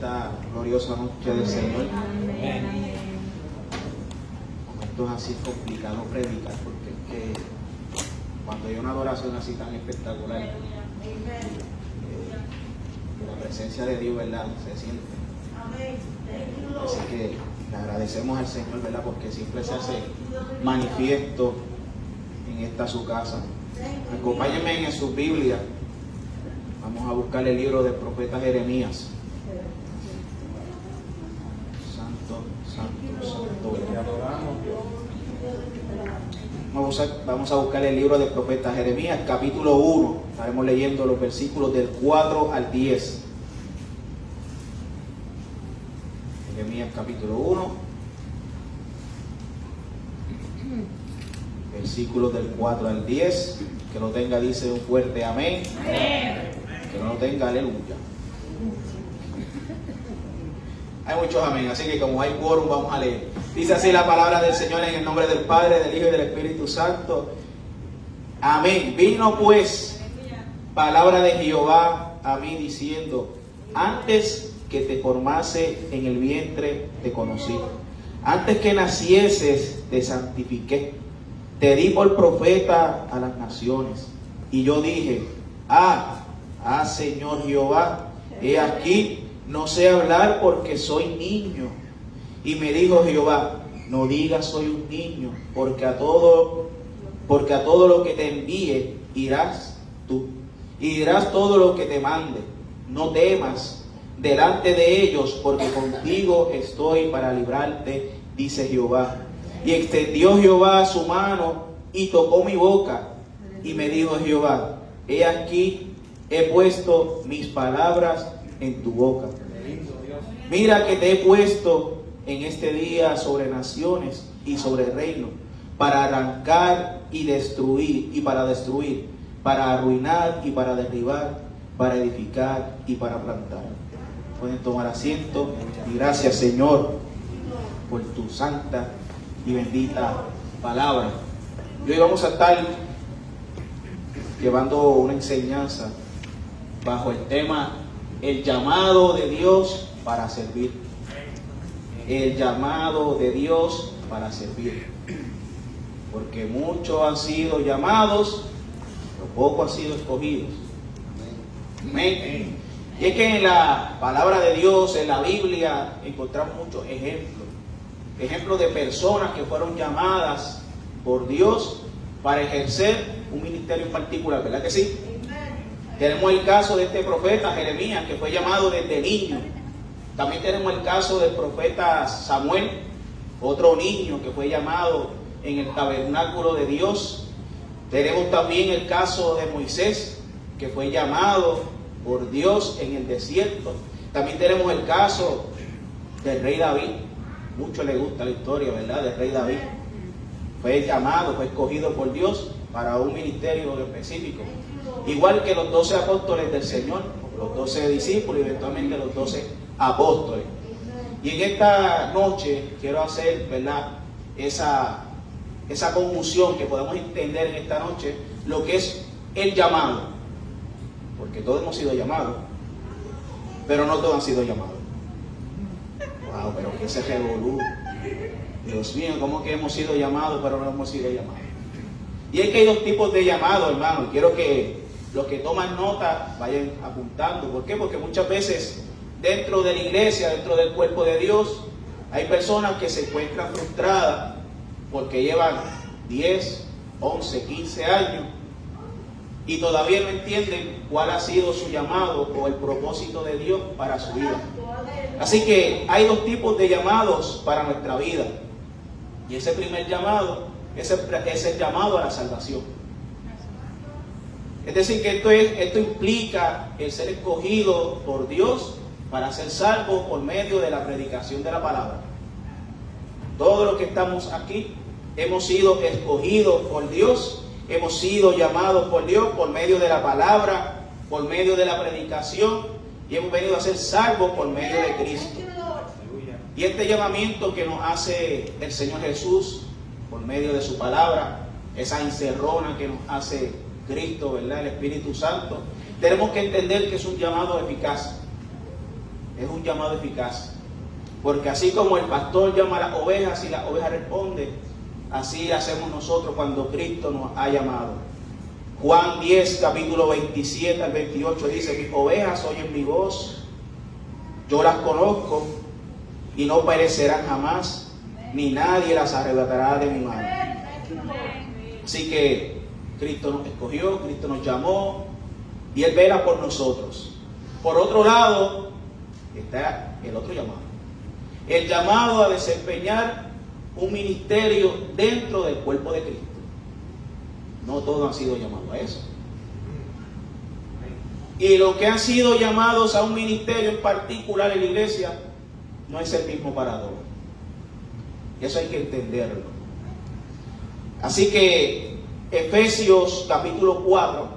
esta gloriosa noche del Señor. Momentos así complicados predicar, porque es que cuando hay una adoración así tan espectacular, la presencia de Dios, ¿verdad?, se siente. Así que le agradecemos al Señor, ¿verdad?, porque siempre se hace manifiesto en esta su casa. Acompáñenme en su Biblia. Vamos a buscar el libro del profeta Jeremías. Santo, santo, santo. Vamos a buscar el libro del profeta Jeremías, capítulo 1. Estaremos leyendo los versículos del 4 al 10. Jeremías, capítulo 1. Versículos del 4 al 10. Que lo tenga, dice un fuerte amén. Amén. Que no lo tenga, aleluya. Hay muchos amén, así que como hay quórum, vamos a leer. Dice así la palabra del Señor en el nombre del Padre, del Hijo y del Espíritu Santo. Amén. Vino pues palabra de Jehová a mí diciendo: antes que te formase en el vientre te conocí, antes que nacieses te santifiqué, te di por profeta a las naciones. Y yo dije: Señor Jehová, he aquí, no sé hablar porque soy niño. Y me dijo Jehová: no digas soy un niño, porque a todo lo que te envíe irás tú, y dirás todo lo que te mande. No temas delante de ellos, porque contigo estoy para librarte, dice Jehová. Y extendió Jehová su mano y tocó mi boca, y me dijo Jehová: he aquí, he puesto mis palabras en tu boca. Mira que te he puesto en este día sobre naciones y sobre reinos, para arrancar y destruir, para arruinar y para derribar, para edificar y para plantar. Pueden tomar asiento. Y gracias, Señor, por tu santa y bendita palabra. Y hoy vamos a estar llevando una enseñanza bajo el tema: el llamado de Dios para servir. El llamado de Dios para servir. Porque muchos han sido llamados, pero pocos han sido escogidos. Amén. Y es que en la palabra de Dios, en la Biblia, encontramos muchos ejemplos. Ejemplos de personas que fueron llamadas por Dios para ejercer un ministerio en particular, ¿verdad que sí? Tenemos el caso de este profeta Jeremías, que fue llamado desde niño. También tenemos el caso del profeta Samuel, otro niño que fue llamado en el tabernáculo de Dios. Tenemos también el caso de Moisés, que fue llamado por Dios en el desierto. También tenemos el caso del rey David. Mucho le gusta la historia, ¿verdad?, del rey David. Fue llamado, fue escogido por Dios para un ministerio específico. Igual que los 12 apóstoles del Señor, los 12 discípulos y eventualmente los 12 apóstoles. Y en esta noche quiero hacer, ¿verdad?, esa conjunción, que podemos entender en esta noche lo que es el llamado. Porque todos hemos sido llamados, pero no todos han sido llamados. Wow, pero que ese revolú. Dios mío, ¿cómo que hemos sido llamados, pero no hemos sido llamados? Y es que hay dos tipos de llamados, hermano. Quiero que los que toman nota vayan apuntando. ¿Por qué? Porque muchas veces dentro de la iglesia, dentro del cuerpo de Dios, hay personas que se encuentran frustradas porque llevan 10, 11, 15 años y todavía no entienden cuál ha sido su llamado o el propósito de Dios para su vida. Así que hay dos tipos de llamados para nuestra vida. Y ese primer llamado es el llamado a la salvación. Es decir, que esto implica el ser escogido por Dios para ser salvos por medio de la predicación de la palabra. Todos los que estamos aquí hemos sido escogidos por Dios, hemos sido llamados por Dios por medio de la palabra, por medio de la predicación, y hemos venido a ser salvos por medio de Cristo. Y este llamamiento que nos hace el Señor Jesús por medio de su palabra, esa encerrona que nos hace Cristo, ¿verdad?, el Espíritu Santo, tenemos que entender que es un llamado eficaz. es un llamado eficaz. Porque así como el pastor llama a las ovejas y las ovejas responden, así hacemos nosotros cuando Cristo nos ha llamado. Juan 10, capítulo 27 al 28 dice: mis ovejas oyen mi voz, yo las conozco y no perecerán jamás, ni nadie las arrebatará de mi mano. Así que Cristo nos escogió, Cristo nos llamó y Él vela por nosotros. Por otro lado está el otro llamado, el llamado a desempeñar un ministerio dentro del cuerpo de Cristo. No todos han sido llamados a eso. Y los que han sido llamados a un ministerio en particular en la iglesia, no es el mismo para todos. Eso hay que entenderlo. Así que Efesios capítulo 4,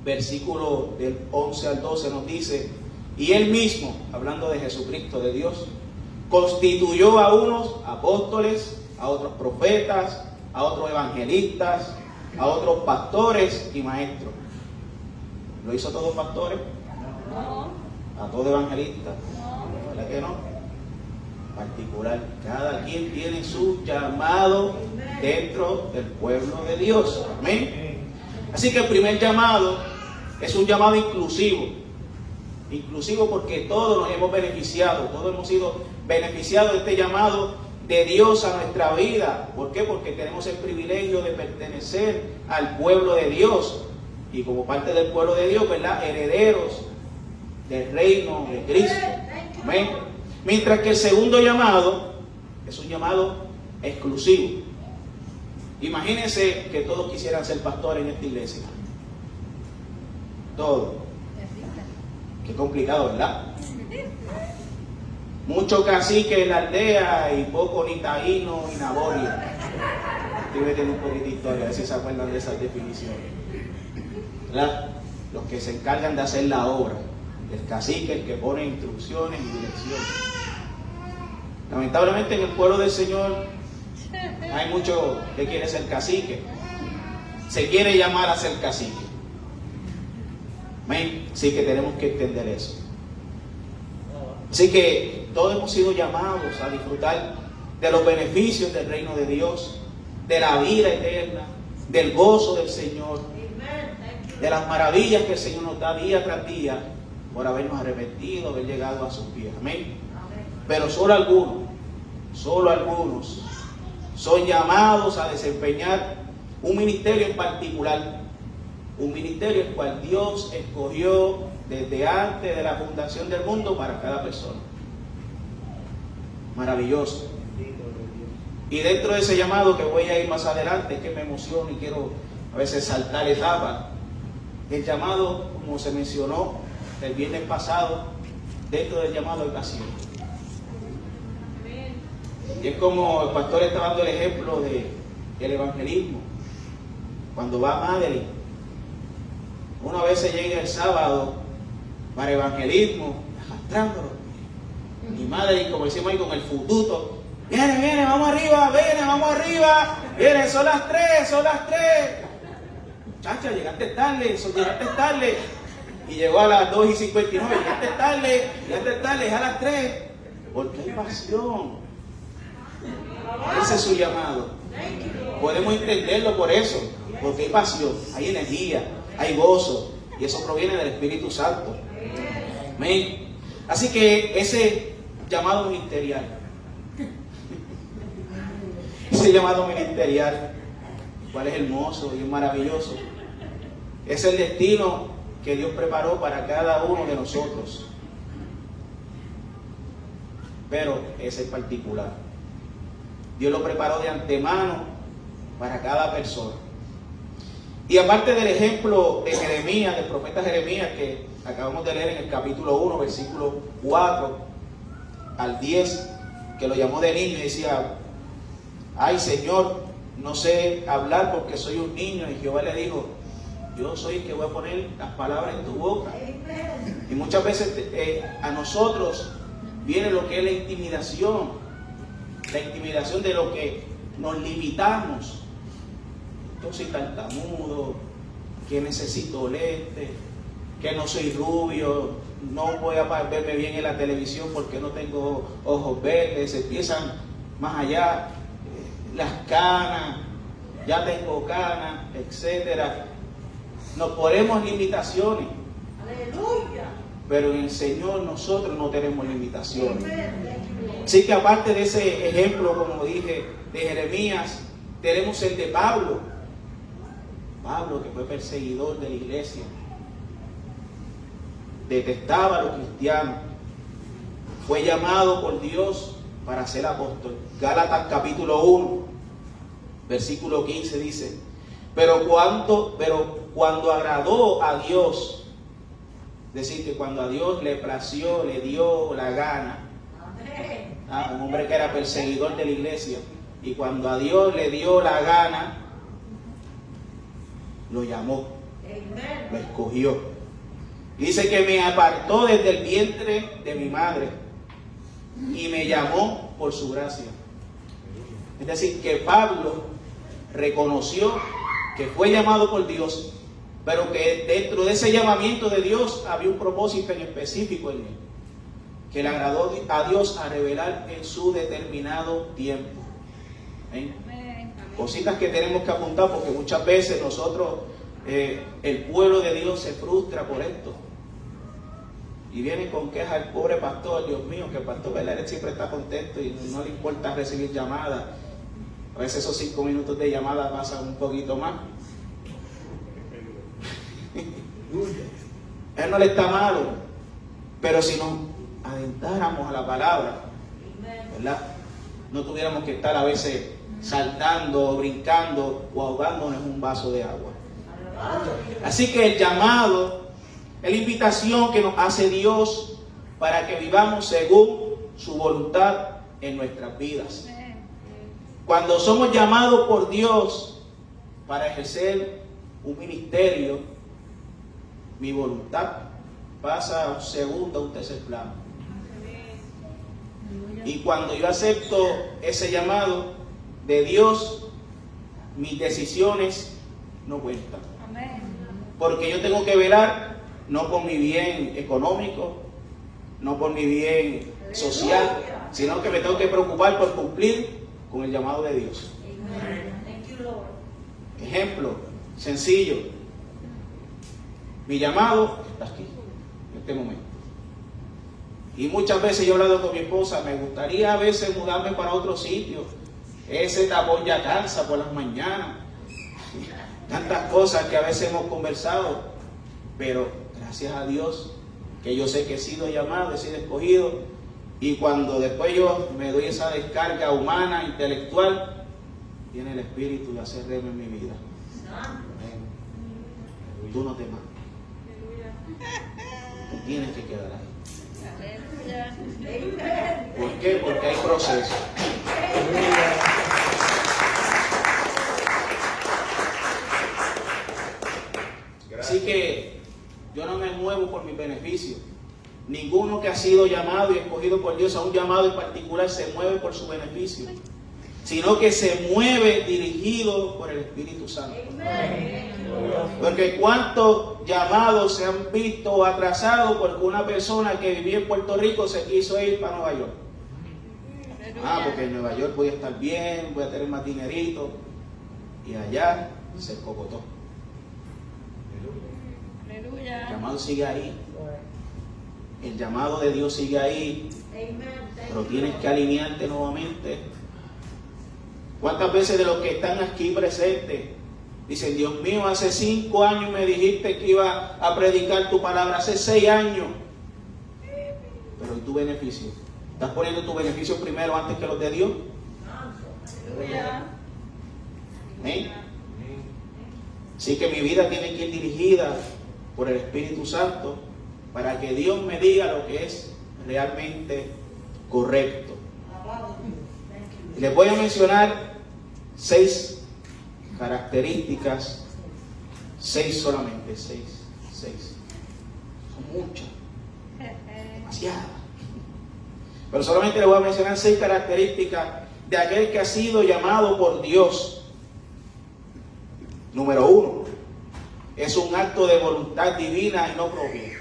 versículo del 11 al 12 nos dice: y Él mismo, hablando de Jesucristo, de Dios, constituyó a unos apóstoles, a otros profetas, a otros evangelistas, a otros pastores y maestros. ¿Lo hizo a todos pastores? No. ¿A todos evangelistas? No. ¿Verdad que no? Particular. Cada quien tiene su llamado dentro del pueblo de Dios. Amén. Así que el primer llamado es un llamado inclusivo. Inclusivo porque todos nos hemos beneficiado, todos hemos sido beneficiados de este llamado de Dios a nuestra vida. ¿Por qué? Porque tenemos el privilegio de pertenecer al pueblo de Dios. Y como parte del pueblo de Dios, ¿verdad?, herederos del reino de Cristo. Amén. Mientras que el segundo llamado es un llamado exclusivo. Imagínense que todos quisieran ser pastores en esta iglesia. Todos. Qué complicado, ¿verdad? Mucho cacique en la aldea y poco ni taíno ni naboria. Estoy metiendo un poquito de historia, a ver si se acuerdan de esas definiciones. ¿Verdad? Los que se encargan de hacer la obra. El cacique, el que pone instrucciones y direcciones. Lamentablemente en el pueblo del Señor hay mucho que quiere ser cacique. Se quiere llamar a ser cacique. Amén. Así que tenemos que entender eso. Así que todos hemos sido llamados a disfrutar de los beneficios del reino de Dios, de la vida eterna, del gozo del Señor, de las maravillas que el Señor nos da día tras día por habernos arrepentido, haber llegado a sus pies. Amén. Pero solo algunos son llamados a desempeñar un ministerio en particular, un ministerio el cual Dios escogió desde antes de la fundación del mundo para cada persona. Maravilloso. Y dentro de ese llamado, que voy a ir más adelante, es que me emociono y quiero a veces saltar etapas. El llamado, como se mencionó el viernes pasado, dentro del llamado hay pasión. Y es como el pastor está dando el ejemplo del evangelismo. Cuando va a Madrid, uno a veces llega el sábado para evangelismo, arrastrándolo. Mi madre, como decimos ahí, con el fututo: viene, vamos arriba, viene, son las 3. Muchacha, llegaste tarde. Y llegó a las 2:59, llegaste tarde, es a las 3. Porque hay pasión. Ese es su llamado. Podemos entenderlo por eso, porque hay pasión, hay energía, hay gozo, y eso proviene del Espíritu Santo. Amén. Así que ese llamado ministerial, cuál es hermoso y es maravilloso, es el destino que Dios preparó para cada uno de nosotros. Pero ese es particular. Dios lo preparó de antemano para cada persona. Y aparte del ejemplo de Jeremías, del profeta Jeremías, que acabamos de leer en el capítulo 1, versículo 4 al 10, que lo llamó de niño y decía: ay Señor, no sé hablar porque soy un niño. Y Jehová le dijo: yo soy el que voy a poner las palabras en tu boca. Y muchas veces a nosotros viene lo que es la intimidación de lo que nos limitamos. Yo soy tartamudo, que necesito lentes, que no soy rubio, no voy a verme bien en la televisión porque no tengo ojos verdes, empiezan más allá, las canas, ya tengo canas, etcétera. Nos ponemos limitaciones. Aleluya. Pero en el Señor nosotros no tenemos limitaciones. Así que aparte de ese ejemplo, como dije, de Jeremías, tenemos el de Pablo. Pablo, que fue perseguidor de la iglesia, detestaba a los cristianos, fue llamado por Dios para ser apóstol. Gálatas capítulo 1, versículo 15 dice: pero cuando agradó a Dios, es decir, que cuando a Dios le plació, le dio la gana, un hombre que era perseguidor de la iglesia, y cuando a Dios le dio la gana, lo llamó, lo escogió. Dice que me apartó desde el vientre de mi madre y me llamó por su gracia. Es decir, que Pablo reconoció que fue llamado por Dios, pero que dentro de ese llamamiento de Dios había un propósito en específico en él, que le agradó a Dios a revelar en su determinado tiempo. ¿Eh? Cositas que tenemos que apuntar, porque muchas veces nosotros, el pueblo de Dios se frustra por esto. Y viene con queja el pobre pastor: Dios mío, que el pastor Belaret siempre está contento y no le importa recibir llamadas. A veces esos 5 minutos de llamada pasan un poquito más. Él no le está malo, pero si nos adentráramos a la palabra, ¿verdad?, no tuviéramos que estar a veces saltando, brincando o ahogándonos en un vaso de agua. Así que el llamado es la invitación que nos hace Dios para que vivamos según su voluntad en nuestras vidas. Cuando somos llamados por Dios para ejercer un ministerio, mi voluntad pasa a un segundo, a un tercer plano. Y cuando yo acepto ese llamado de Dios, mis decisiones no cuentan. Porque yo tengo que velar no por mi bien económico, no por mi bien social, sino que me tengo que preocupar por cumplir con el llamado de Dios. Ejemplo sencillo: mi llamado está aquí, en este momento. Y muchas veces yo he hablado con mi esposa: me gustaría a veces mudarme para otro sitio. Ese tapón ya cansa por las mañanas. Tantas cosas que a veces hemos conversado. Pero gracias a Dios que yo sé que he sido llamado, he sido escogido. Y cuando después yo me doy esa descarga humana, intelectual, viene el Espíritu de hacer remo en mi vida. Tú no te mates. Tú tienes que quedar ahí. ¿Por qué? Porque hay proceso. Así que yo no me muevo por mis beneficios. Ninguno que ha sido llamado y escogido por Dios a un llamado en particular se mueve por su beneficio, sino que se mueve dirigido por el Espíritu Santo. Porque cuántos llamados se han visto atrasados porque una persona que vivía en Puerto Rico se quiso ir para Nueva York. Porque en Nueva York voy a estar bien, voy a tener más dinerito, y allá se cocotó. El llamado sigue ahí. El llamado de Dios sigue ahí. Pero tienes que alinearte nuevamente. ¿Cuántas veces de los que están aquí presentes dicen: Dios mío, hace 5 años me dijiste que iba a predicar tu palabra, hace 6 años? Pero ¿y tu beneficio? ¿Estás poniendo tu beneficio primero antes que los de Dios? ¿Eh? Así que mi vida tiene que ir dirigida por el Espíritu Santo para que Dios me diga lo que es realmente correcto. Les voy a mencionar 6 características, 6 solamente, 6. Son muchas, demasiadas. Pero solamente les voy a mencionar 6 características de aquel que ha sido llamado por Dios. Número 1, es un acto de voluntad divina y no propia.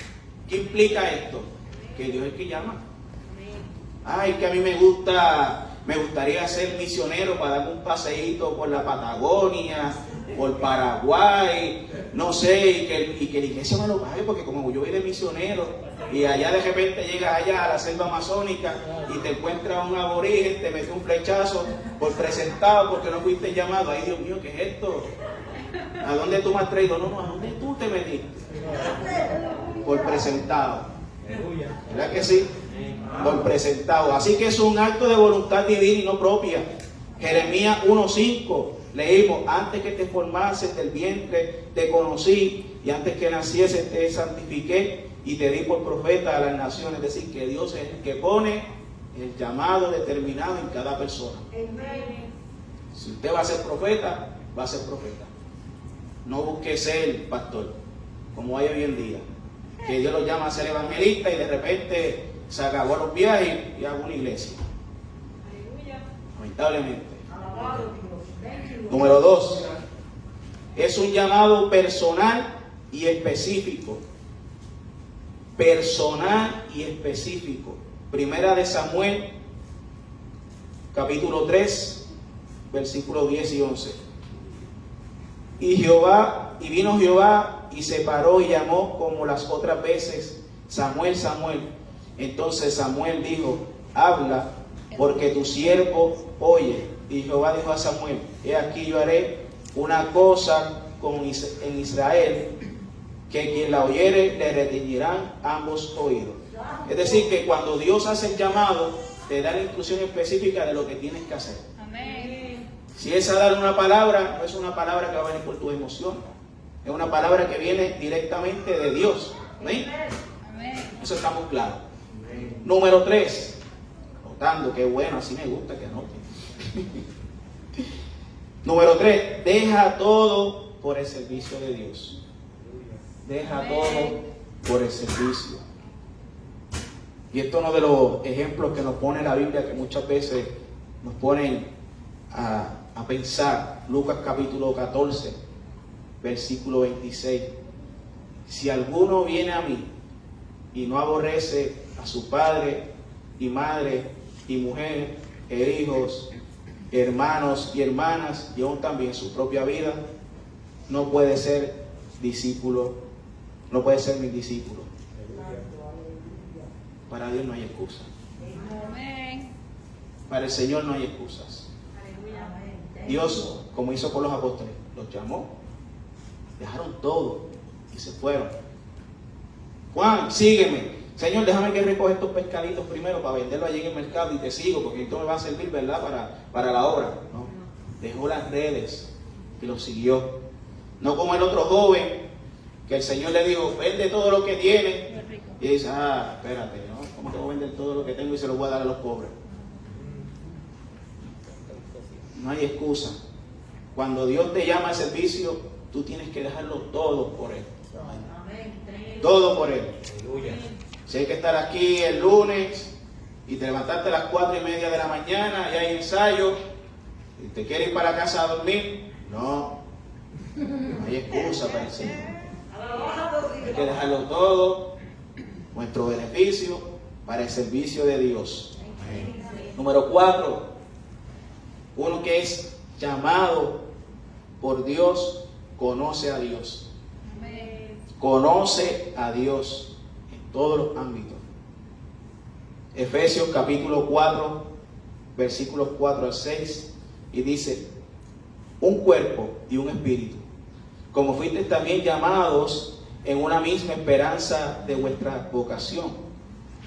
¿Qué implica esto? Que Dios es el que llama. Ay, que a mí me gustaría ser misionero para darme un paseíto por la Patagonia, por Paraguay, no sé, y que la iglesia me lo pague, porque como yo voy de misionero, y allá de repente llegas allá a la selva amazónica y te encuentras un aborigen, te mete un flechazo por presentado porque no fuiste llamado. Ay, Dios mío, ¿qué es esto? ¿A dónde tú me has traído? No, ¿a dónde tú te metiste? Por presentado. ¿Verdad que sí? Por presentado. Así que es un acto de voluntad divina y no propia. Jeremías 1:5 leímos: antes que te formases del vientre te conocí, y antes que nacieses te santifiqué y te di por profeta a las naciones. Es decir, que Dios es el que pone el llamado determinado en cada persona. Si usted va a ser profeta, va a ser profeta. No busque ser pastor, como hay hoy en día, que Dios lo llama a ser evangelista y de repente se acabó los viajes y hago una iglesia. Lamentablemente. Número 2, es un llamado personal y específico. Personal y específico. Primera de Samuel, capítulo 3, versículos 10 y 11. Y vino Jehová y se paró y llamó como las otras veces: Samuel, Samuel. Entonces Samuel dijo: habla, porque tu siervo oye. Y Jehová dijo a Samuel: he aquí yo haré una cosa en Israel, que quien la oyere le retiñirán ambos oídos. Es decir, que cuando Dios hace el llamado, te da la instrucción específica de lo que tienes que hacer. Amén. Si es a dar una palabra, no es una palabra que va a venir por tu emoción, es una palabra que viene directamente de Dios. ¿Amén? Eso estamos claros. Número 3, notando, que bueno, así me gusta que anoten. Número 3, deja todo por el servicio de Dios. Deja todo por el servicio. Y esto es uno de los ejemplos que nos pone la Biblia, que muchas veces nos ponen a pensar. Lucas capítulo 14, versículo 26. Si alguno viene a mí y no aborrece a su padre y madre y mujer e hijos, hermanos y hermanas, y aún también su propia vida, no puede ser discípulo, no puede ser mi discípulo. Para Dios no hay excusa. Para el Señor no hay excusas. Dios, como hizo con los apóstoles, los llamó, dejaron todo y se fueron. Juan, sígueme. Señor, déjame que recoja estos pescaditos primero para venderlo allí en el mercado y te sigo, porque esto me va a servir, ¿verdad?, para la obra. No, dejó las redes y lo siguió. No como el otro joven, que el Señor le dijo: vende todo lo que tienes. Y dice: espérate, ¿no? ¿Cómo te voy a vender todo lo que tengo y se lo voy a dar a los pobres? No hay excusa. Cuando Dios te llama al servicio, tú tienes que dejarlo todo por Él. Todo por Él. Si hay que estar aquí el lunes y te levantaste a las 4:30 de la mañana y hay ensayo y te quieres ir para la casa a dormir, no hay excusa para el Señor. Hay que dejarlo todo, nuestro beneficio, para el servicio de Dios. Número 4, uno que es llamado por Dios conoce a Dios. Conoce a Dios en todos los ámbitos. Efesios capítulo 4, versículos 4 al 6, y dice: un cuerpo y un espíritu, como fuisteis también llamados en una misma esperanza de vuestra vocación,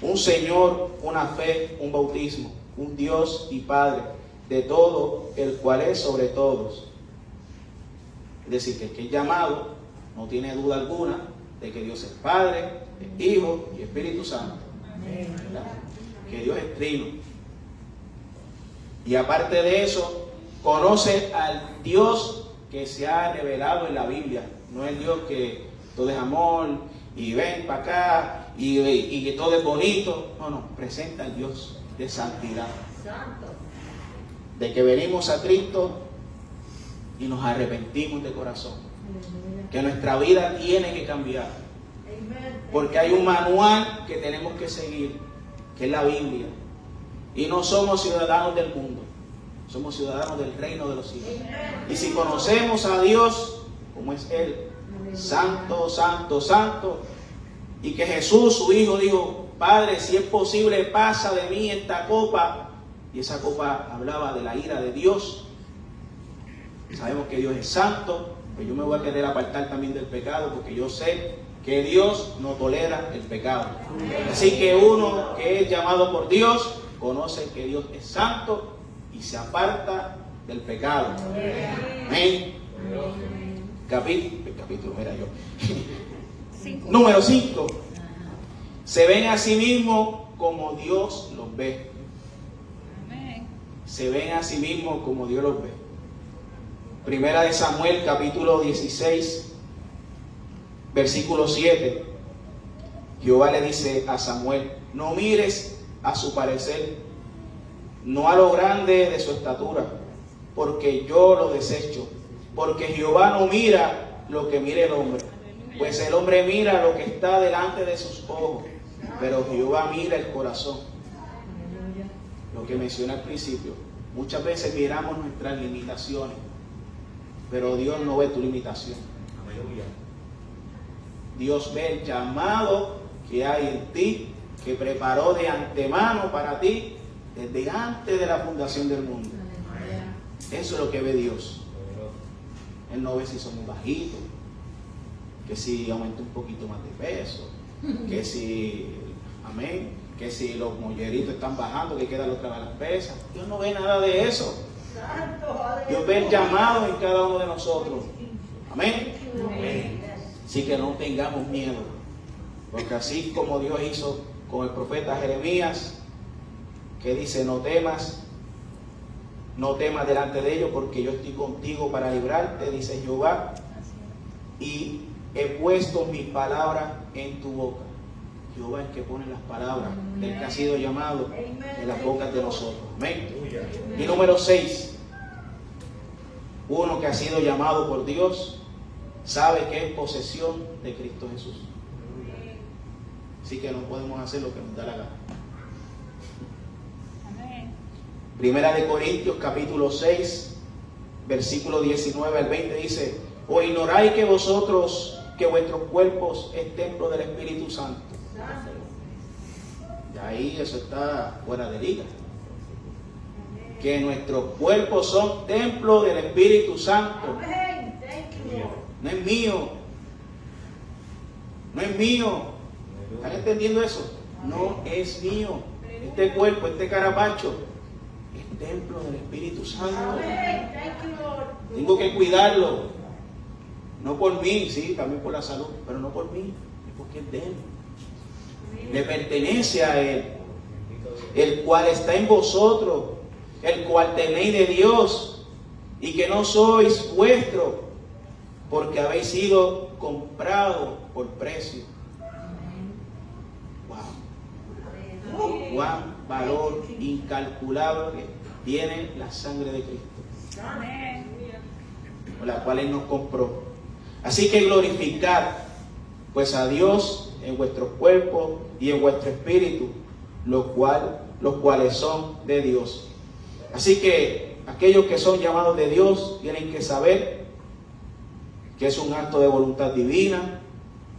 un Señor, una fe, un bautismo, un Dios y Padre de todo, el cual es sobre todos. Es decir, que el que es llamado no tiene duda alguna de que Dios es Padre, es Hijo y Espíritu Santo. ¿Verdad? Que Dios es trino. Y aparte de eso, conoce al Dios que se ha revelado en la Biblia. No es Dios que todo es amor y ven para acá y que todo es bonito. No, presenta al Dios de santidad. De que venimos a Cristo y nos arrepentimos de corazón. Que nuestra vida tiene que cambiar. Porque hay un manual que tenemos que seguir, que es la Biblia. Y no somos ciudadanos del mundo, somos ciudadanos del reino de los cielos. Y si conocemos a Dios, como es Él, santo, santo, santo, y que Jesús, su Hijo, dijo: Padre, si es posible, pasa de mí esta copa. Y esa copa hablaba de la ira de Dios. Sabemos que Dios es santo, pero yo me voy a querer apartar también del pecado, porque yo sé que Dios no tolera el pecado. Así que uno que es llamado por Dios conoce que Dios es santo y se aparta del pecado. Amén. Capítulo, mira yo. Número 5. Se ven a sí mismos como Dios los ve. Se ven a sí mismos como Dios los ve. Primera de Samuel, capítulo 16, versículo 7. Jehová le dice a Samuel: no mires a su parecer, no a lo grande de su estatura, porque yo lo desecho. Porque Jehová no mira lo que mira el hombre, pues el hombre mira lo que está delante de sus ojos, pero Jehová mira el corazón. Lo que mencioné al principio, muchas veces miramos nuestras limitaciones, pero Dios no ve tu limitación. Dios ve el llamado que hay en ti, que preparó de antemano para ti desde antes de la fundación del mundo. Eso es lo que ve Dios. Él no ve si somos bajitos, que si aumenta un poquito más de peso, que si, amén, que si los molleritos están bajando, que quedan otra vez las pesas. Dios no ve nada de eso. Dios ve el llamado en cada uno de nosotros. Amén. Así que no tengamos miedo, porque así como Dios hizo con el profeta Jeremías, que dice: no temas delante de ellos, porque yo estoy contigo para librarte, dice Jehová, y he puesto mis palabras en tu boca. Jehová es el que pone las palabras del que ha sido llamado en las bocas de nosotros. Amén. Y número 6, uno que ha sido llamado por Dios sabe que es posesión de Cristo Jesús. Así que no podemos hacer lo que nos da la gana. Primera de Corintios capítulo 6, versículo 19 al 20 dice: ¿o ignoráis que vuestros cuerpos es templo del Espíritu Santo? Y ahí eso está fuera de liga. Que nuestros cuerpos son templo del Espíritu Santo. No es mío. No es mío. ¿Están entendiendo eso? No es mío. Este cuerpo, este carapacho, es templo del Espíritu Santo. Tengo que cuidarlo. No por mí, sí, también por la salud, pero no por mí, es porque es de Él. Le pertenece a Él, el cual está en vosotros, el cual tenéis de Dios, y que no sois vuestros, porque habéis sido comprados por precio. Wow. Cuán valor incalculable tiene la sangre de Cristo, por la cual Él nos compró. Así que glorificad pues a Dios en vuestros cuerpos y en vuestro espíritu, los cuales son de Dios. Así que aquellos que son llamados de Dios tienen que saber que es un acto de voluntad divina,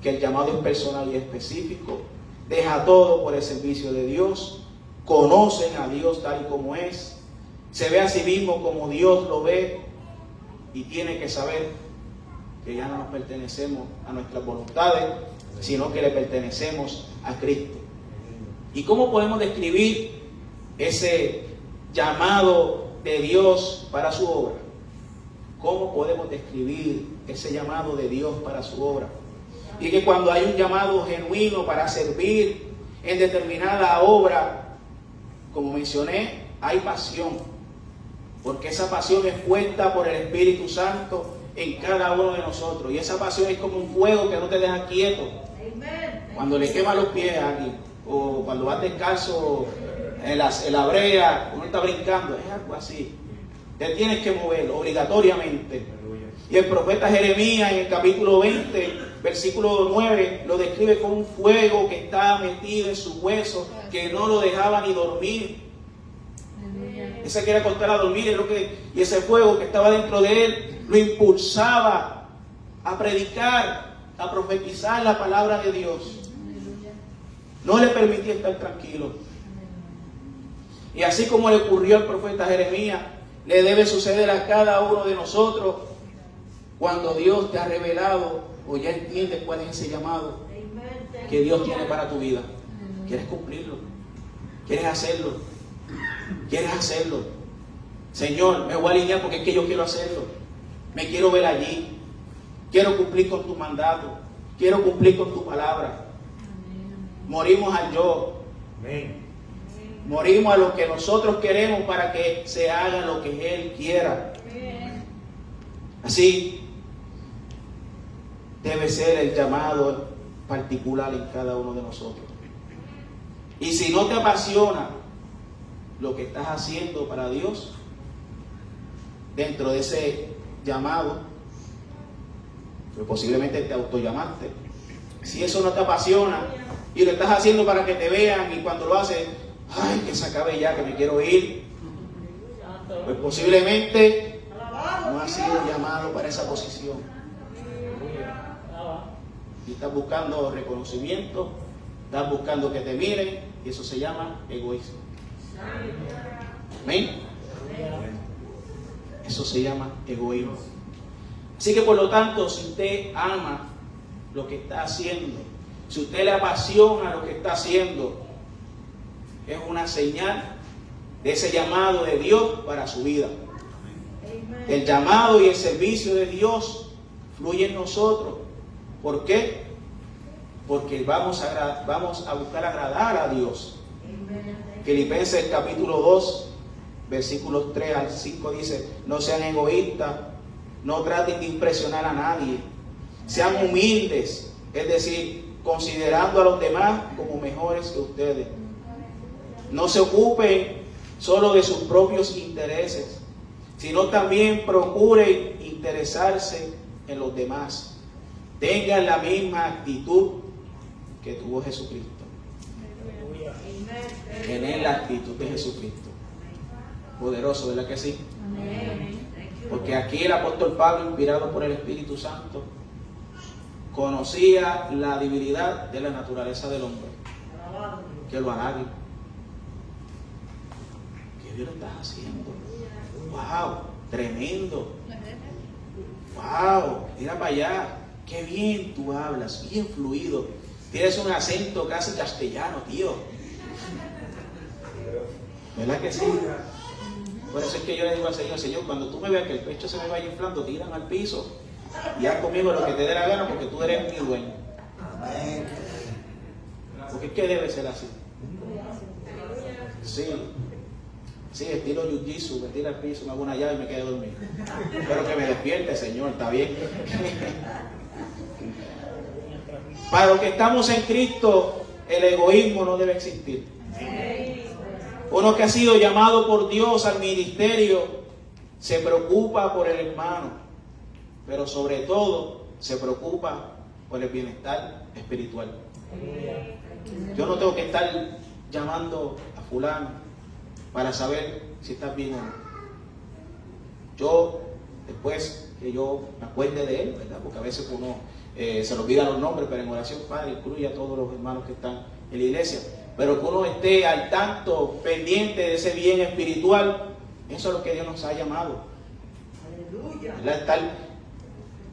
que el llamado es personal y específico. Deja todo por el servicio de Dios, conocen a Dios tal y como es, se ve a sí mismo como Dios lo ve, y tiene que saber que ya no nos pertenecemos a nuestras voluntades, sino que le pertenecemos a Cristo. ¿Y cómo podemos describir ese llamado de Dios para su obra? ¿Cómo podemos describir ese llamado de Dios para su obra? Y que cuando hay un llamado genuino para servir en determinada obra, como mencioné, hay pasión, porque esa pasión es puesta por el Espíritu Santo en cada uno de nosotros, y esa pasión es como un fuego que no te deja quieto. Cuando le quema los pies a alguien, o cuando vas descalzo en la brea, uno está brincando, es algo así. Te tienes que mover obligatoriamente. Y el profeta Jeremías en el capítulo 20 versículo 9 lo describe como un fuego que estaba metido en sus huesos, que no lo dejaba ni dormir. Él se quería acostar a dormir, y ese fuego que estaba dentro de él lo impulsaba a predicar, a profetizar la palabra de Dios. No le permitía estar tranquilo. Y así como le ocurrió al profeta Jeremías, le debe suceder a cada uno de nosotros cuando Dios te ha revelado o ya entiendes cuál es ese llamado que Dios tiene para tu vida. ¿Quieres cumplirlo? ¿Quieres hacerlo? ¿Quieres hacerlo? Señor, me voy a alinear porque es que yo quiero hacerlo. Me quiero ver allí. Quiero cumplir con tu mandato. Quiero cumplir con tu palabra. Morimos al yo. Morimos a lo que nosotros queremos para que se haga lo que Él quiera. Así debe ser el llamado particular en cada uno de nosotros. Y si no te apasiona lo que estás haciendo para Dios, dentro de ese llamado, pues posiblemente te autollamaste. Si eso no te apasiona y lo estás haciendo para que te vean, y cuando lo haces, ay, que se acabe ya, que me quiero ir, pues posiblemente no has sido llamado para esa posición. Y estás buscando reconocimiento, estás buscando que te miren, y eso se llama egoísmo. ¿Amén? Eso se llama egoísmo. Así que por lo tanto, si usted ama lo que está haciendo, si usted le apasiona lo que está haciendo, es una señal de ese llamado de Dios para su vida. El llamado y el servicio de Dios fluye en nosotros. ¿Por qué? Porque vamos a buscar agradar a Dios. Filipenses capítulo 2, versículos 3 al 5 dice: no sean egoístas, no traten de impresionar a nadie, sean humildes, es decir, considerando a los demás como mejores que ustedes. No se ocupen solo de sus propios intereses, sino también procuren interesarse en los demás. Tengan la misma actitud que tuvo Jesucristo. Tener la actitud de Jesucristo. Poderoso, ¿verdad que sí? Porque aquí el apóstol Pablo, inspirado por el Espíritu Santo, conocía la debilidad de la naturaleza del hombre. Que lo halague. ¿Qué Dios lo estás haciendo? ¡Wow! Tremendo. ¡Wow! Mira para allá. ¡Qué bien tú hablas! Bien fluido. Tienes un acento casi castellano, tío. ¿Verdad que sí? Por eso es que yo le digo al Señor: Señor, cuando tú me veas que el pecho se me vaya inflando, tírame al piso y haz conmigo lo que te dé la gana, porque tú eres mi dueño. Porque es que debe ser así. Sí, estilo jiu-jitsu, me tira al piso, me hago una llave y me quedo dormido. Espero que me despierte, Señor, está bien. Para los que estamos en Cristo, el egoísmo no debe existir. Uno que ha sido llamado por Dios al ministerio se preocupa por el hermano, pero sobre todo se preocupa por el bienestar espiritual. Yo no tengo que estar llamando a fulano para saber si estás bien o no. Yo, después que yo me acuerde de él, ¿verdad? Porque a veces uno se le olvidan los nombres, pero en oración, Padre, incluye a todos los hermanos que están en la iglesia. Pero que uno esté al tanto, pendiente de ese bien espiritual, eso es lo que Dios nos ha llamado. Aleluya. Estar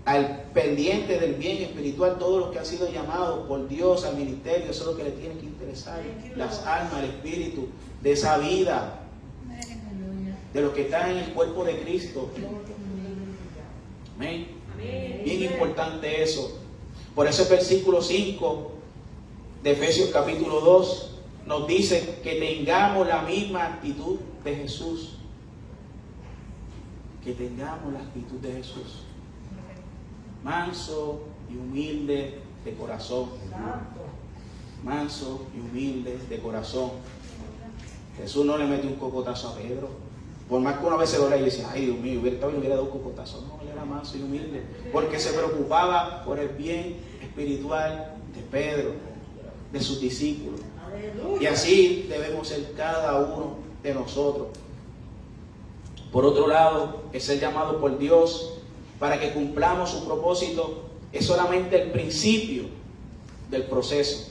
al pendiente del bien espiritual, todos los que han sido llamados por Dios al ministerio, eso es lo que le tiene que interesar. Las almas, el espíritu de esa vida, de los que están en el cuerpo de Cristo. Amén. Bien importante eso. Por eso el versículo 5 de Efesios capítulo 2 nos dice que tengamos la misma actitud de Jesús. Que tengamos la actitud de Jesús. Manso y humilde de corazón. Manso y humilde de corazón. Jesús no le metió un cocotazo a Pedro. Por más que una vez se lo leía y decía, ay Dios mío, hubiera dado un cocotazo. No, él era manso y humilde, porque se preocupaba por el bien espiritual de Pedro, de sus discípulos. Y así debemos ser cada uno de nosotros. Por otro lado, el ser llamado por Dios para que cumplamos su propósito es solamente el principio del proceso.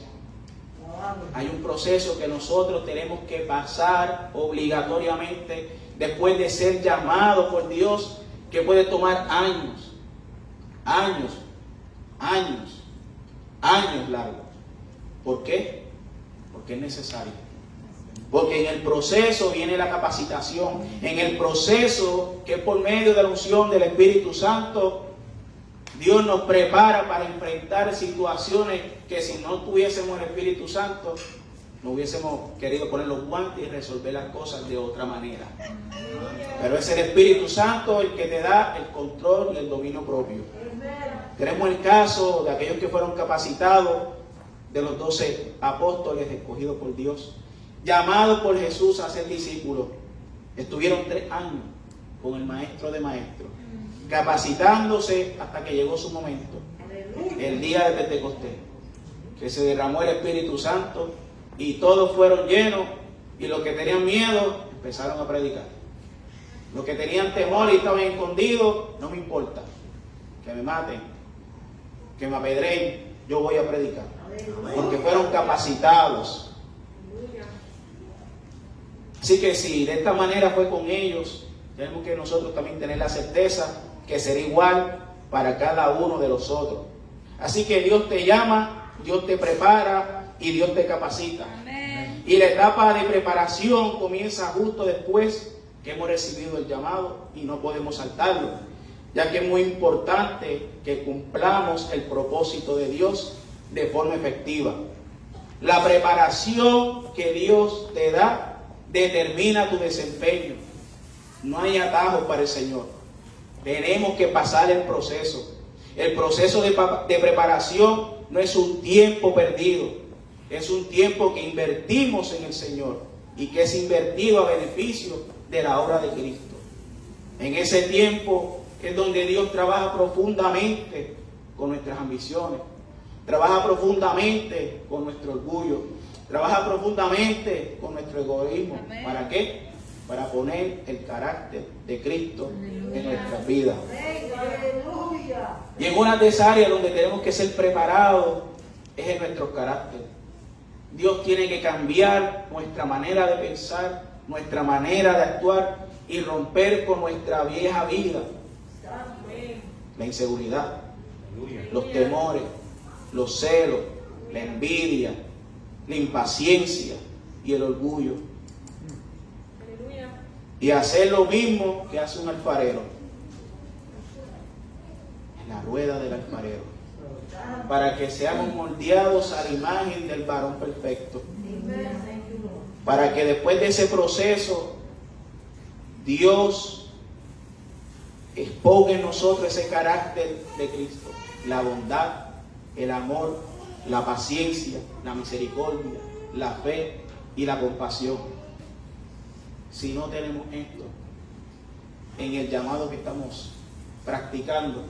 Hay un proceso que nosotros tenemos que pasar obligatoriamente después de ser llamados por Dios, que puede tomar años largos. ¿Por qué? Porque es necesario. Porque en el proceso viene la capacitación. En el proceso, que es por medio de la unción del Espíritu Santo, Dios nos prepara para enfrentar situaciones que si no tuviésemos el Espíritu Santo, no hubiésemos querido poner los guantes y resolver las cosas de otra manera. Pero es el Espíritu Santo el que te da el control y el dominio propio. Tenemos el caso de aquellos que fueron capacitados, de los 12 apóstoles escogidos por Dios, llamados por Jesús a ser discípulos. Estuvieron 3 años con el maestro de maestros, capacitándose hasta que llegó su momento, el día de Pentecostés, que se derramó el Espíritu Santo y todos fueron llenos, y los que tenían miedo empezaron a predicar. Los que tenían temor y estaban escondidos, no me importa, que me maten, que me apedreen, yo voy a predicar, porque fueron capacitados. Así que si de esta manera fue con ellos, tenemos que nosotros también tener la certeza que será igual para cada uno de los otros. Así que Dios te llama, Dios te prepara y Dios te capacita. Amén. Y la etapa de preparación comienza justo después que hemos recibido el llamado y no podemos saltarlo, ya que es muy importante que cumplamos el propósito de Dios de forma efectiva. La preparación que Dios te da determina tu desempeño. No hay atajos para el Señor. Tenemos que pasar el proceso. El proceso de preparación no es un tiempo perdido, es un tiempo que invertimos en el Señor y que es invertido a beneficio de la obra de Cristo. En ese tiempo es donde Dios trabaja profundamente con nuestras ambiciones, trabaja profundamente con nuestro orgullo, trabaja profundamente con nuestro egoísmo. Amén. ¿Para qué? Para poner el carácter de Cristo en nuestras vidas. Y en una de esas áreas donde tenemos que ser preparados es en nuestro carácter. Dios tiene que cambiar nuestra manera de pensar, nuestra manera de actuar y romper con nuestra vieja vida. La inseguridad, los temores, los celos, la envidia, la impaciencia y el orgullo. Y hacer lo mismo que hace un alfarero en la rueda del alfarero, para que seamos moldeados a la imagen del varón perfecto, para que después de ese proceso Dios exponga en nosotros ese carácter de Cristo, la bondad, el amor, la paciencia, la misericordia, la fe y la compasión. Si no tenemos esto en el llamado que estamos practicando,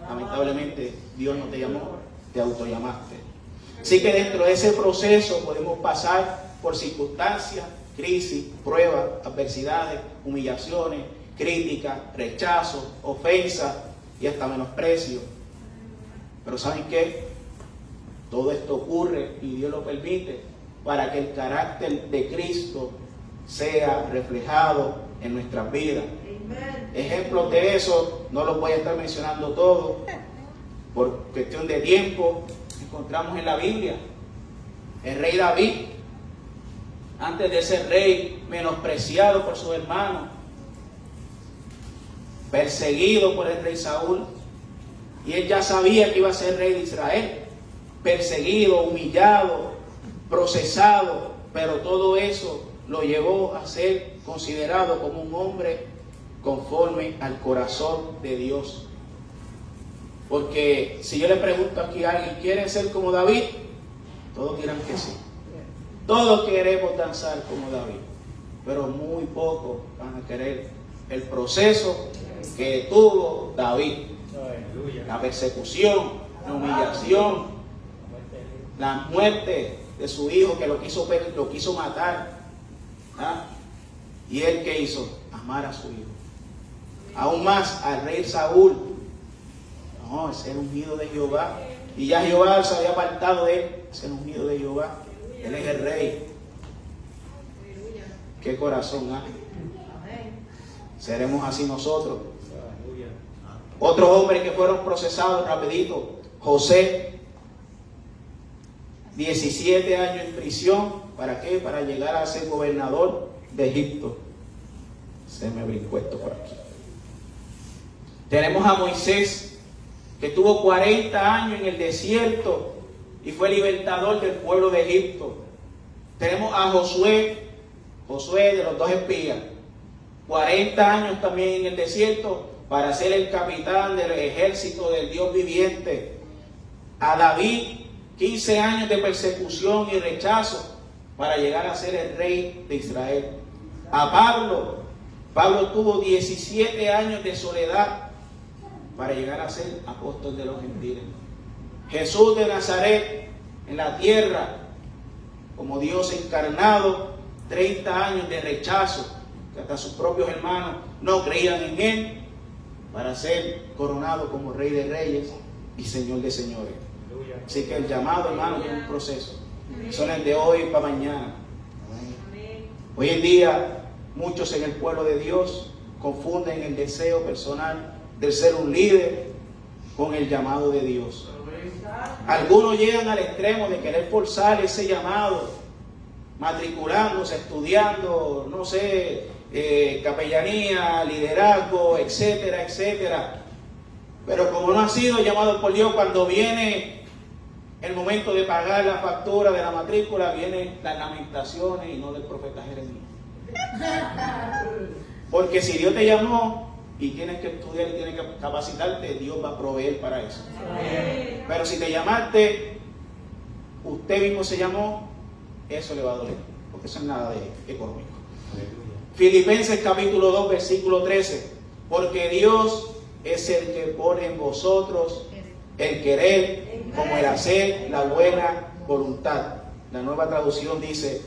lamentablemente Dios no te llamó, te autollamaste. Así que dentro de ese proceso podemos pasar por circunstancias, crisis, pruebas, adversidades, humillaciones, críticas, rechazos, ofensas y hasta menosprecio. Pero ¿saben qué? Todo esto ocurre y Dios lo permite para que el carácter de Cristo sea reflejado en nuestras vidas. Ejemplos de eso no los voy a estar mencionando todos por cuestión de tiempo. Encontramos en la Biblia el rey David, antes de ser rey, menospreciado por sus hermanos, perseguido por el rey Saúl, y él ya sabía que iba a ser rey de Israel, perseguido, humillado, procesado, pero todo eso lo llevó a ser considerado como un hombre conforme al corazón de Dios. Porque si yo le pregunto aquí a alguien, ¿quiere ser como David? Todos dirán que sí. Todos queremos danzar como David. pero muy pocos van a querer el proceso que tuvo David. La persecución, la humillación, la muerte de su hijo que lo quiso matar. ¿Ah? ¿Y él qué hizo? Amar a su hijo. Aún más al rey Saúl. No, ese era ungido de Jehová. Y ya Jehová se había apartado de él. Ese era ungido de Jehová. Él es el rey. Qué corazón, ¿ah? Seremos así nosotros. Otros hombres que fueron procesados rapidito. José, 17 años en prisión. ¿Para qué? Para llegar a ser gobernador de Egipto. Se me brincó esto por aquí. Tenemos a Moisés, que tuvo 40 años en el desierto y fue libertador del pueblo de Egipto. Tenemos a Josué de los 2 espías, 40 años también en el desierto para ser el capitán del ejército del Dios viviente. A David, 15 años de persecución y rechazo para llegar a ser el rey de Israel. A Pablo tuvo 17 años de soledad para llegar a ser apóstol de los gentiles. Jesús de Nazaret en la tierra como Dios encarnado, 30 años de rechazo, que hasta sus propios hermanos no creían en él, para ser coronado como Rey de Reyes y Señor de Señores. Así que el llamado, hermano, es un proceso. Son el de hoy para mañana. Hoy en día, muchos en el pueblo de Dios confunden el deseo personal de ser un líder con el llamado de Dios. Algunos llegan al extremo de querer forzar ese llamado, matriculándose, estudiando, no sé, capellanía, liderazgo, etcétera, etcétera. Pero como no ha sido llamado por Dios, cuando viene el momento de pagar la factura de la matrícula, vienen las lamentaciones y no del profeta Jeremías. Porque si Dios te llamó y tienes que estudiar y tienes que capacitarte, Dios va a proveer para eso. Pero si te llamaste, usted mismo se llamó, eso le va a doler, porque eso es nada de económico. Filipenses capítulo 2, versículo 13. Porque Dios es el que pone en vosotros el querer como el hacer la buena voluntad. La Nueva Traducción dice: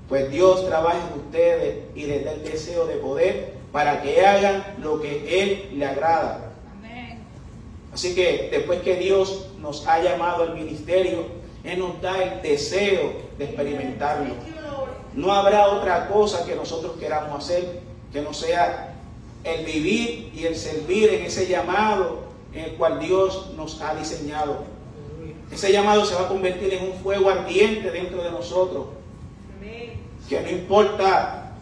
pues Dios trabaja en ustedes y les da el deseo de poder para que hagan lo que Él le agrada. Amén. Así que después que Dios nos ha llamado al ministerio, Él nos da el deseo de experimentarlo. No habrá otra cosa que nosotros queramos hacer que no sea el vivir y el servir en ese llamado en el cual Dios nos ha diseñado. Ese llamado se va a convertir en un fuego ardiente dentro de nosotros, que no importa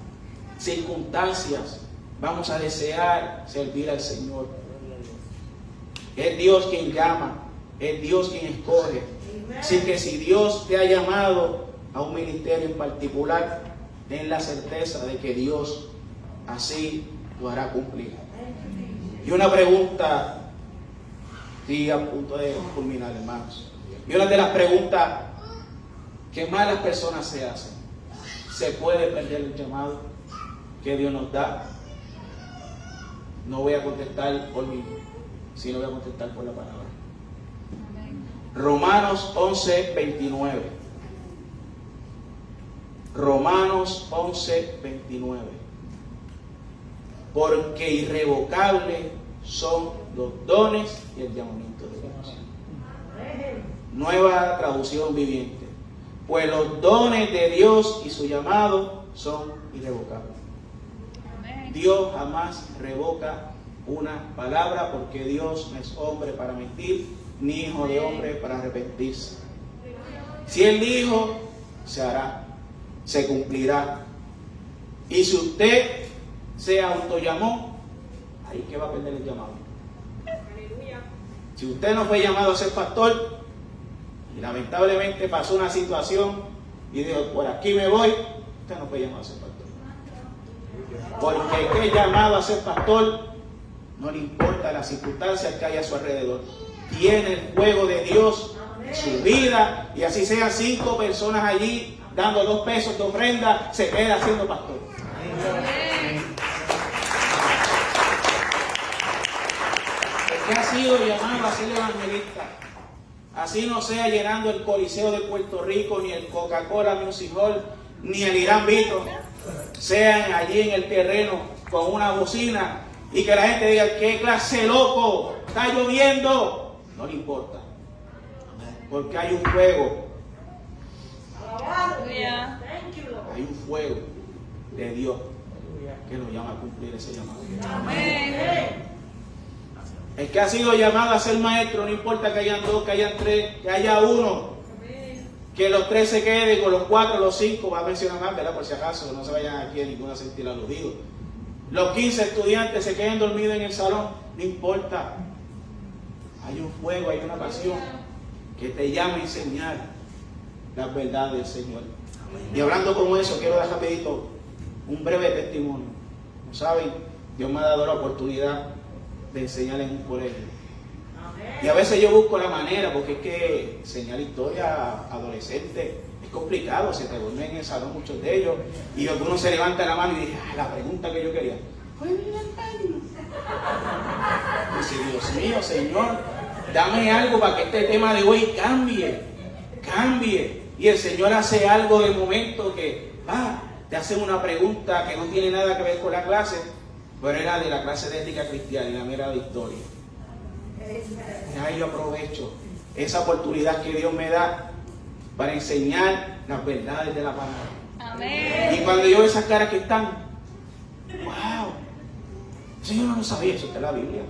circunstancias, vamos a desear servir al Señor. Es Dios quien llama, es Dios quien escoge. Así que si Dios te ha llamado a un ministerio en particular, ten la certeza de que Dios así lo hará cumplir. Y una pregunta, sí, a punto de culminar, hermanos. Y una de las preguntas que más las personas se hacen: ¿se puede perder el llamado que Dios nos da? No voy a contestar por mí, sino voy a contestar por la palabra. Romanos 11, 29. Romanos 11, 29. Porque irrevocables son los dones y el llamamiento de Dios. Nueva Traducción Viviente. Pues los dones de Dios y su llamado son irrevocables. Dios jamás revoca una palabra, porque Dios no es hombre para mentir, ni hijo de hombre para arrepentirse. Si Él dijo, se hará, se cumplirá. Y si usted se autollamó, ahí que va a perder el llamado. Si usted no fue llamado a ser pastor y lamentablemente pasó una situación y dijo, por aquí me voy, usted no fue llamado a ser pastor. Porque el que es llamado a ser pastor, no le importa las circunstancias que hay a su alrededor. Tiene el fuego de Dios en su vida, y así sean 5 personas allí dando 2 pesos de ofrenda, se queda siendo pastor. El que ha sido llamado a ser evangelista, así no sea llenando el Coliseo de Puerto Rico, ni el Coca-Cola Music Hall, ni el Irán Vito, sean allí en el terreno con una bocina y que la gente diga, ¿qué clase de loco? Está lloviendo. No le importa, porque hay un fuego. Hay un fuego de Dios que nos llama a cumplir ese llamado. El que ha sido llamado a ser maestro, no importa que hayan 2, que hayan 3, que haya 1, que los 3 se queden, con los 4, los 5, va a mencionar más, ¿verdad? Por si acaso, no se vayan aquí a ninguna sentir aludido. Los 15 estudiantes se queden dormidos en el salón, no importa. Hay un fuego, hay una pasión que te llama a enseñar las verdades del Señor. Y hablando como eso, quiero dar rapidito un breve testimonio. Como saben, Dios me ha dado la oportunidad de enseñar en un colegio. Y a veces yo busco la manera, porque es que enseñar historia a adolescentes es complicado, se te duermen en el salón muchos de ellos, y algunos se levantan la mano y dicen, la pregunta que yo quería, ¿cuál es el baño? Dice, Dios mío, Señor, dame algo para que este tema de hoy cambie. Y el Señor hace algo de momento que, te hacen una pregunta que no tiene nada que ver con la clase, pero era de la clase de ética cristiana y la mera victoria. Y ahí yo aprovecho esa oportunidad que Dios me da para enseñar las verdades de la palabra. Amén. Y cuando yo veo esas caras que están, wow, Señor, no sabía, eso está en la Biblia.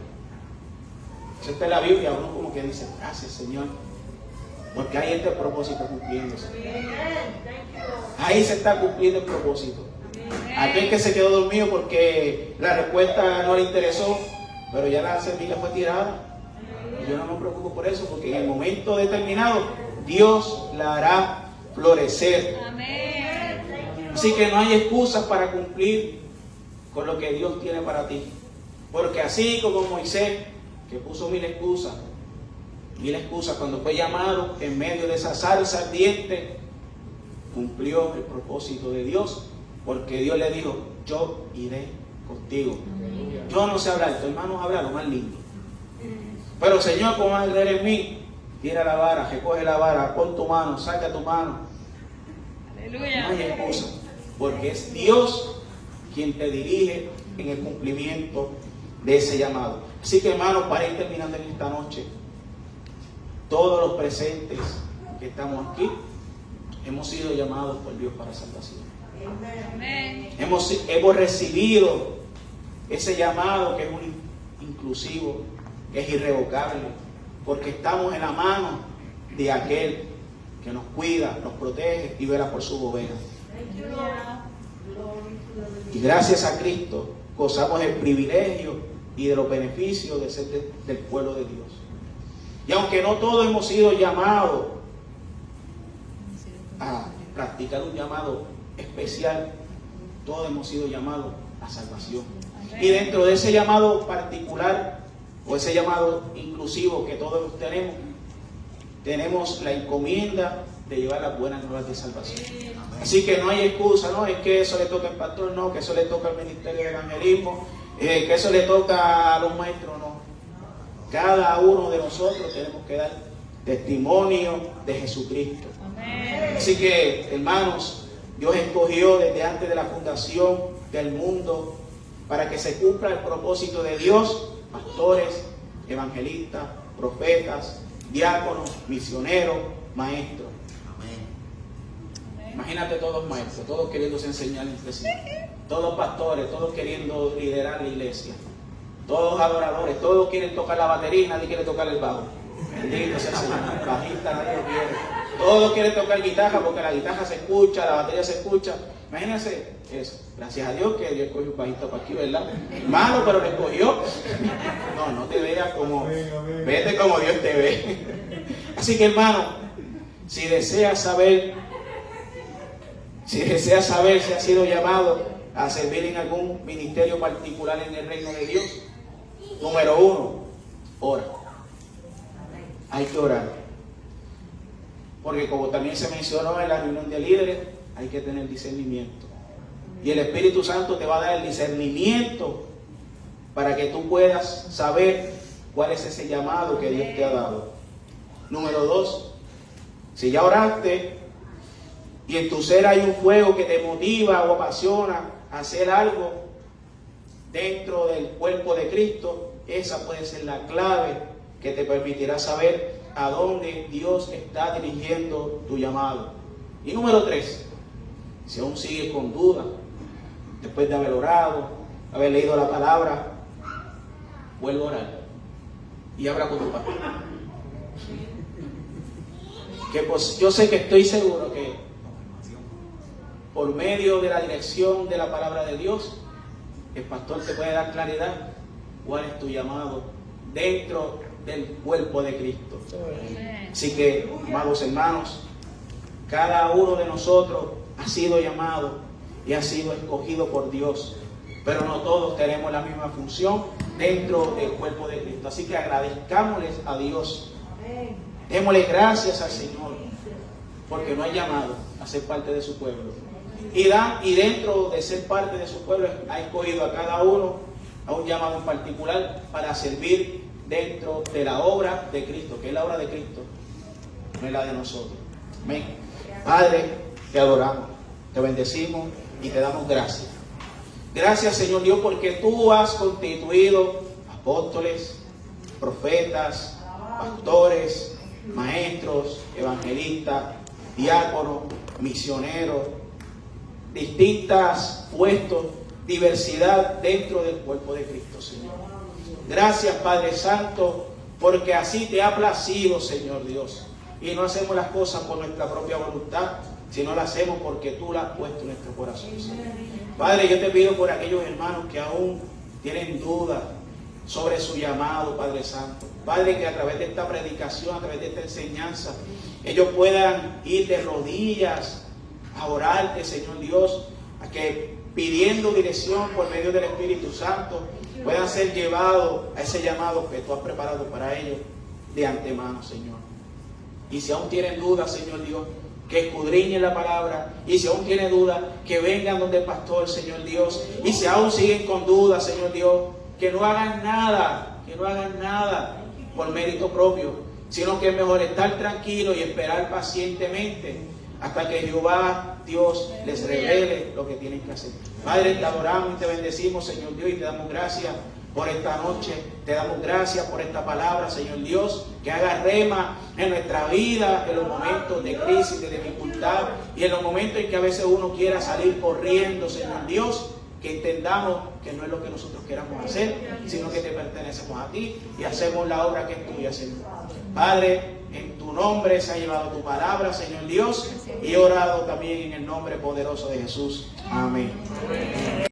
Eso está en la Biblia, uno como que dice, gracias Señor, porque ahí está el propósito cumpliéndose. Ahí se está cumpliendo el propósito. Aquel que se quedó dormido porque la respuesta no le interesó, pero ya la semilla fue tirada. Y yo no me preocupo por eso, porque en el momento determinado Dios la hará florecer. Amén. Así que no hay excusas para cumplir con lo que Dios tiene para ti. Porque así como Moisés, que puso mil excusas cuando fue llamado en medio de esa zarza ardiente, cumplió el propósito de Dios, porque Dios le dijo, yo iré contigo. Yo no sé hablar, tu hermano habla lo más lindo. Pero Señor, como vas a creer en mí, tira la vara, recoge la vara, pon tu mano, saca tu mano. Aleluya. No hay excusa, porque es Dios quien te dirige en el cumplimiento de ese llamado. Así que hermanos, para ir terminando en esta noche, todos los presentes que estamos aquí, hemos sido llamados por Dios para salvación. Amén. Hemos recibido ese llamado que es un inclusivo, que es irrevocable, porque estamos en la mano de aquel que nos cuida, nos protege y vela por sus ovejas. Y gracias a Cristo gozamos del privilegio y de los beneficios de ser del pueblo de Dios. Y aunque no todos hemos sido llamados a practicar un llamado especial, todos hemos sido llamados a salvación. Y dentro de ese llamado particular o ese llamado inclusivo que todos tenemos la encomienda de llevar las buenas nuevas de salvación. Así que no hay excusa, no es que eso le toca al pastor, no, que eso le toca al ministerio de evangelismo, que eso le toca a los maestros, no. Cada uno de nosotros tenemos que dar testimonio de Jesucristo. Así que, hermanos, Dios escogió desde antes de la fundación del mundo para que se cumpla el propósito de Dios, pastores, evangelistas, profetas, diáconos, misioneros, maestros. Imagínate todos maestros, todos queriéndose enseñar entre sí, todos pastores, todos queriendo liderar la iglesia, todos adoradores, todos quieren tocar la batería y nadie quiere tocar el bajo. Bendito sea el Señor, bajista nadie lo quiere. Todos quieren tocar guitarra porque la guitarra se escucha, la batería se escucha. Imagínense eso. Gracias a Dios que Dios escogió un bajista para aquí, ¿verdad? Malo, pero lo escogió. No te veas como, vete como Dios te ve. Así que hermano, si deseas saber si has sido llamado a servir en algún ministerio particular en el reino de Dios, número 1, ora. Hay que orar. Porque como también se mencionó en la reunión de líderes, hay que tener discernimiento. Y el Espíritu Santo te va a dar el discernimiento para que tú puedas saber cuál es ese llamado que Dios te ha dado. Número 2, si ya oraste y en tu ser hay un fuego que te motiva o apasiona a hacer algo dentro del cuerpo de Cristo, esa puede ser la clave que te permitirá saber a dónde Dios está dirigiendo tu llamado. Y número 3, si aún sigues con duda, después de haber orado, haber leído la palabra, vuelve a orar y habla con tu papá. Que pues, yo sé que estoy seguro que por medio de la dirección de la palabra de Dios, el pastor te puede dar claridad cuál es tu llamado dentro del cuerpo de Cristo. Así que, amados hermanos, cada uno de nosotros ha sido llamado y ha sido escogido por Dios, pero no todos tenemos la misma función dentro del cuerpo de Cristo. Así que agradezcámosles a Dios, démosle gracias al Señor, porque nos ha llamado a ser parte de su pueblo. Y dentro de ser parte de su pueblo, ha escogido a cada uno a un llamado en particular para servir dentro de la obra de Cristo, que es la obra de Cristo, no es la de nosotros. Amén. Padre, te adoramos, te bendecimos y te damos gracias. Gracias, Señor Dios, porque tú has constituido apóstoles, profetas, pastores, maestros, evangelistas, diáconos, misioneros, distintos puestos, diversidad dentro del cuerpo de Cristo, Señor. Gracias, Padre Santo, porque así te ha placido, Señor Dios. Y no hacemos las cosas por nuestra propia voluntad, sino las hacemos porque tú las has puesto en nuestro corazón, Señor. Padre, yo te pido por aquellos hermanos que aún tienen dudas sobre su llamado, Padre Santo. Padre, que a través de esta predicación, a través de esta enseñanza, ellos puedan ir de rodillas a orarte, Señor Dios, a que pidiendo dirección por medio del Espíritu Santo puedan ser llevados a ese llamado que tú has preparado para ellos de antemano, Señor. Y si aún tienen dudas, Señor Dios, que escudriñen la palabra. Y si aún tienen dudas, que vengan donde el pastor, Señor Dios. Y si aún siguen con dudas, Señor Dios, que no hagan nada por mérito propio, sino que es mejor estar tranquilo y esperar pacientemente hasta que Jehová Dios les revele lo que tienen que hacer. Padre, te adoramos y te bendecimos, Señor Dios, y te damos gracias por esta noche. Te damos gracias por esta palabra, Señor Dios, que haga rema en nuestra vida, en los momentos de crisis, de dificultad, y en los momentos en que a veces uno quiera salir corriendo, Señor Dios, que entendamos que no es lo que nosotros queramos hacer, sino que te pertenecemos a ti y hacemos la obra que es tuya, Señor. Padre, en tu nombre se ha llevado tu palabra, Señor Dios, y he orado también en el nombre poderoso de Jesús. Amén.